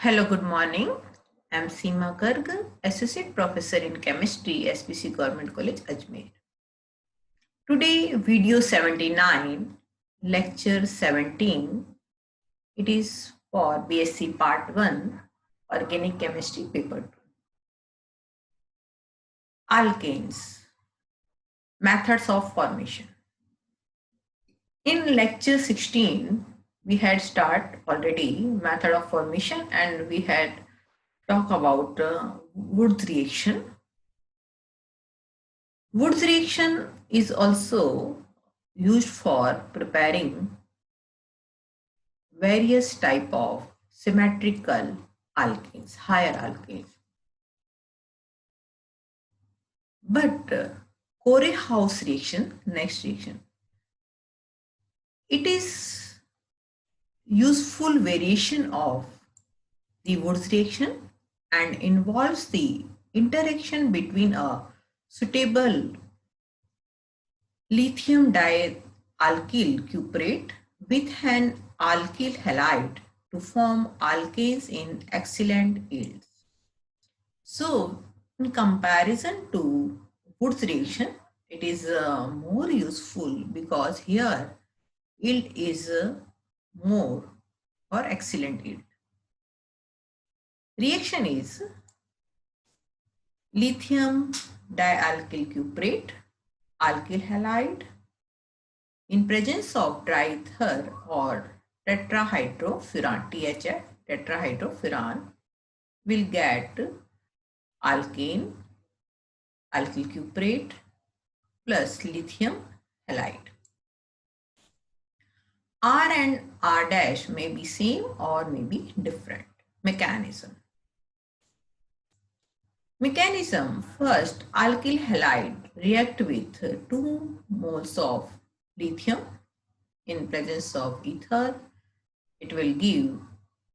Hello, good morning. I'm SEEMA GARG, Associate Professor in Chemistry, SPC Government College, Ajmer. Today, video 79, lecture 17. It is for BSc Part 1, Organic Chemistry, Paper 2. Alkanes, methods of formation. In lecture 16, we had start already method of formation and we had talk about Wood's reaction. Wood's reaction is also used for preparing various type of symmetrical alkanes, higher alkanes. But Core-House reaction, next reaction, it is useful variation of the Wood's reaction and involves the interaction between a suitable lithium dialkyl cuprate with an alkyl halide to form alkanes in excellent yields. So, in comparison to Wood's reaction, it is more useful because here yield is more or excellent yield. Reaction is lithium dialkyl cuprate, alkyl halide in presence of triether or tetrahydrofuran, THF, tetrahydrofuran, will get alkane, alkyl cuprate plus lithium halide. R and R dash may be same or may be different. Mechanism. First, alkyl halide react with 2 moles of lithium in presence of ether. It will give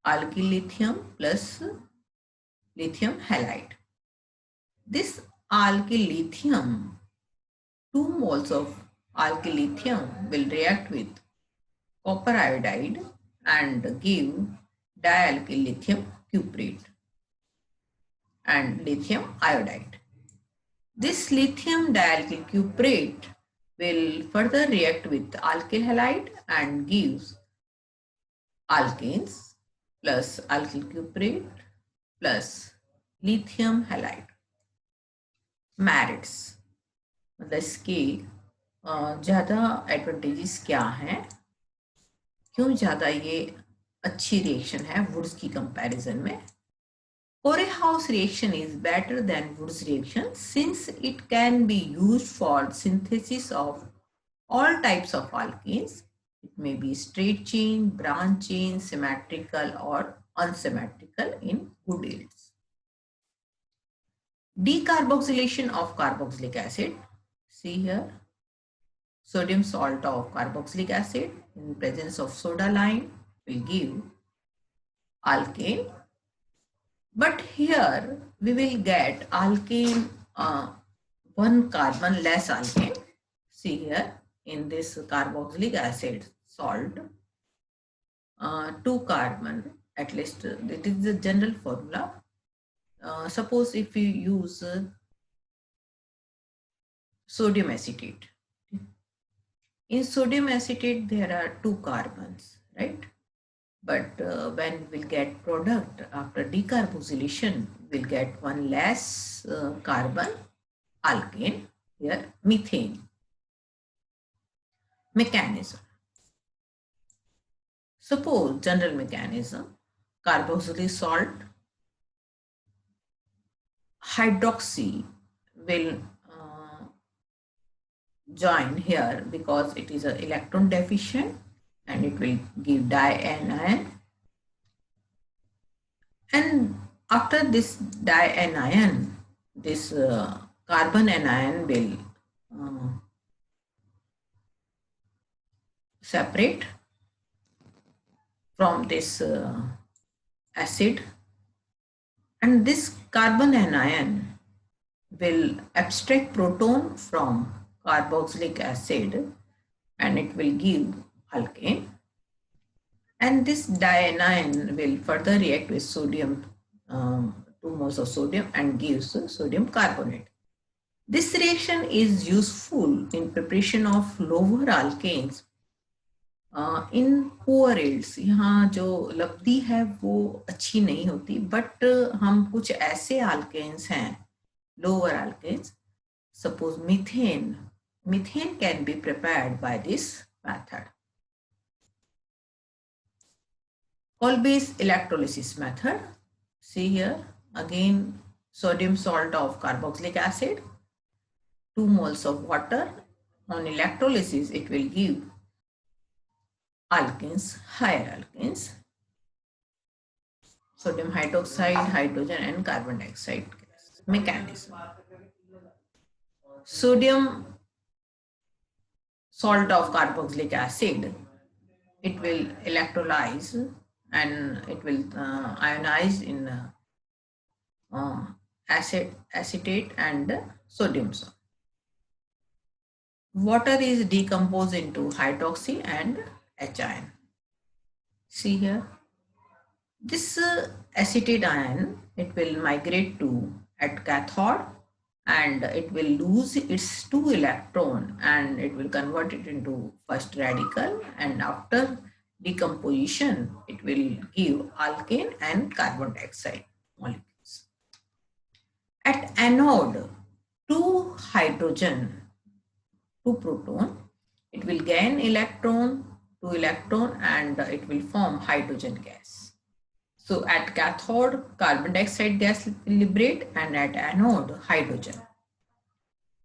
alkyl lithium plus lithium halide. This alkyl lithium, 2 moles of alkyl lithium will react with copper iodide and give dialkyl lithium cuprate and lithium iodide. This lithium dialkyl cuprate will further react with alkyl halide and gives alkanes plus alkyl cuprate plus lithium halide. Merits, मतलब इसके ज़्यादा advantages क्या हैं, क्यों ज़्यादा ये अच्छी reaction है वुड्स की कंपैरिजन में. Core-House reaction is better than Wood's reaction since it can be used for synthesis of all types of alkanes. It may be straight chain, branch chain, symmetrical or unsymmetrical in good yields. Decarboxylation of carboxylic acid. See here, sodium salt of carboxylic acid in presence of soda lime will give alkane. But here we will get alkane, 1 carbon less alkane. See here in this carboxylic acid salt, 2 carbon at least. That is the general formula. Suppose if you use sodium acetate. In sodium acetate there are 2 carbons, right? But when we'll get product after decarboxylation, we'll get 1 less carbon alkane, here methane. Mechanism. Suppose general mechanism, carboxylic salt, hydroxy will join here because it is an electron deficient and it will give dianion. And after this dianion, this carbon anion will separate from this acid, and this carbon anion will abstract proton from carboxylic acid and it will give alkane. And this dianion will further react with sodium, 2 moles of sodium, and gives sodium carbonate. This reaction is useful in preparation of lower alkanes in poor yields. यहाँ जो लब्धी है वो अच्छी नहीं होती, but हम कुछ ऐसे alkanes हैं, lower alkanes, suppose methane can be prepared by this method. Colby's electrolysis method. See here again, sodium salt of carboxylic acid, 2 moles of water. On electrolysis it will give alkanes, higher alkanes, sodium hydroxide, hydrogen and carbon dioxide gas. Mechanism. Sodium salt of carboxylic acid, it will electrolyze and it will ionize in acetate and sodium salt. Water is decomposed into hydroxy and H ion. See here, this acetate ion, it will migrate to at cathode and it will lose its 2 electron and it will convert it into first radical, and after decomposition it will give alkane and carbon dioxide molecules. At anode, 2 hydrogen, 2 proton, it will gain 2 electron and it will form hydrogen gas. So at cathode, carbon dioxide gas will liberate, and at anode, hydrogen.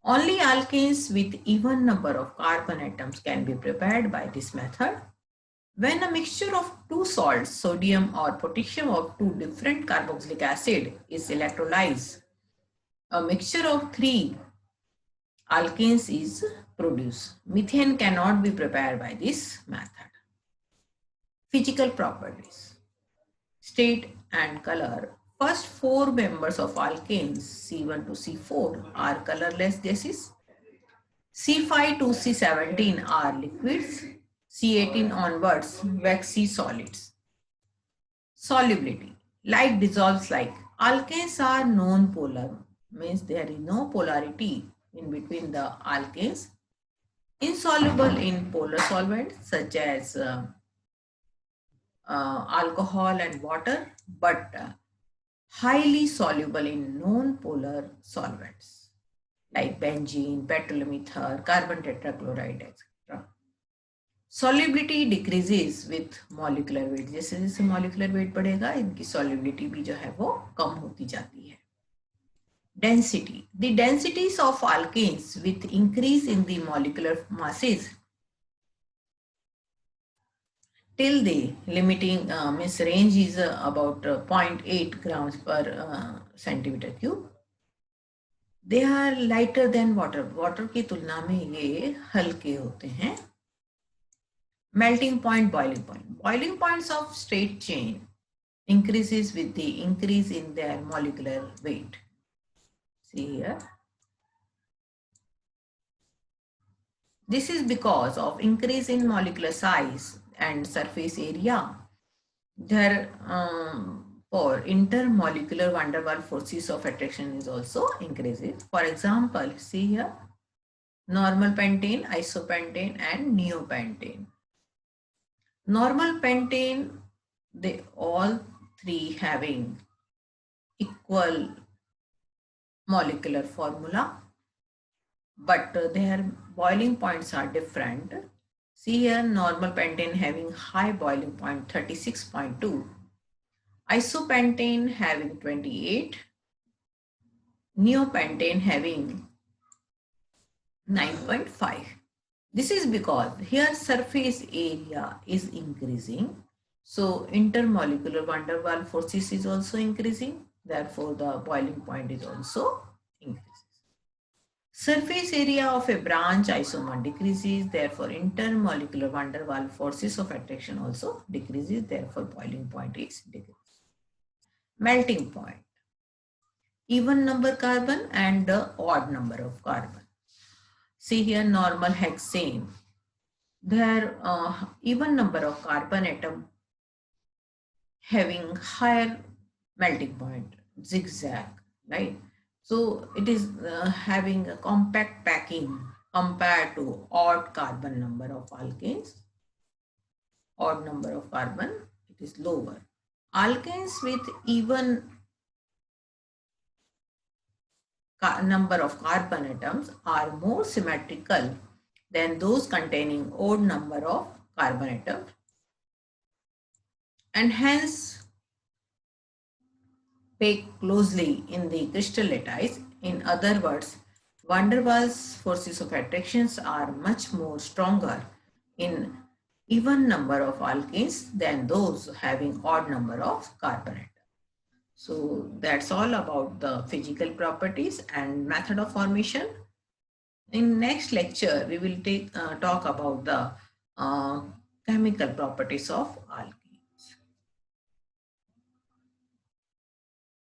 Only alkanes with even number of carbon atoms can be prepared by this method. When a mixture of 2 salts, sodium or potassium of 2 different carboxylic acid is electrolyzed, a mixture of 3 alkanes is produced. Methane cannot be prepared by this method. Physical properties. State and color. First 4 members of alkanes, C1 to C4, are colorless gases. C5 to C17 are liquids. C18 onwards, waxy solids. Solubility. Like dissolves like. Alkanes are non-polar, means there is no polarity in between the alkanes. Insoluble in polar solvents such as alcohol and water, but highly soluble in non-polar solvents like benzene, petroleum ether, carbon tetrachloride, etc. Solubility decreases with molecular weight. जैसे जैसे molecular weight बढ़ेगा, इनकी solubility भी जो है वो कम होती जाती है. Density. The densities of alkanes with increase in the molecular masses till the limiting means range is about 0.8 grams per centimeter cube. They are lighter than water. Water की तुलना में ये हल्के होते हैं. Melting point, boiling point. Boiling points of straight chain increases with the increase in their molecular weight. See here. This is because of increase in molecular size and surface area. For intermolecular van der Waals forces of attraction is also increases. For example, see here, normal pentane, isopentane and neopentane. Normal pentane, they all 3 having equal molecular formula, but their boiling points are different. See here, normal pentane having high boiling point 36.2, isopentane having 28, neopentane having 9.5. This is because here surface area is increasing, so intermolecular van der Waals forces is also increasing, therefore the boiling point is also increases. Surface area of a branch isomer decreases, therefore intermolecular van der Waals forces of attraction also decreases, therefore boiling point is decreased. Melting point. Even number carbon and the odd number of carbon. See here, normal hexane. Their even number of carbon atom having higher melting point, zigzag, right? So it is having a compact packing compared to odd carbon number of alkanes. Odd number of carbon, it is lower. Alkanes with even number of carbon atoms are more symmetrical than those containing odd number of carbon atoms, and hence pack closely in the crystal lattice. In other words, van der Waals forces of attractions are much more stronger in even number of alkanes than those having odd number of carbon atoms. So that's all about the physical properties and method of formation. In next lecture, we will talk about the uh, chemical properties of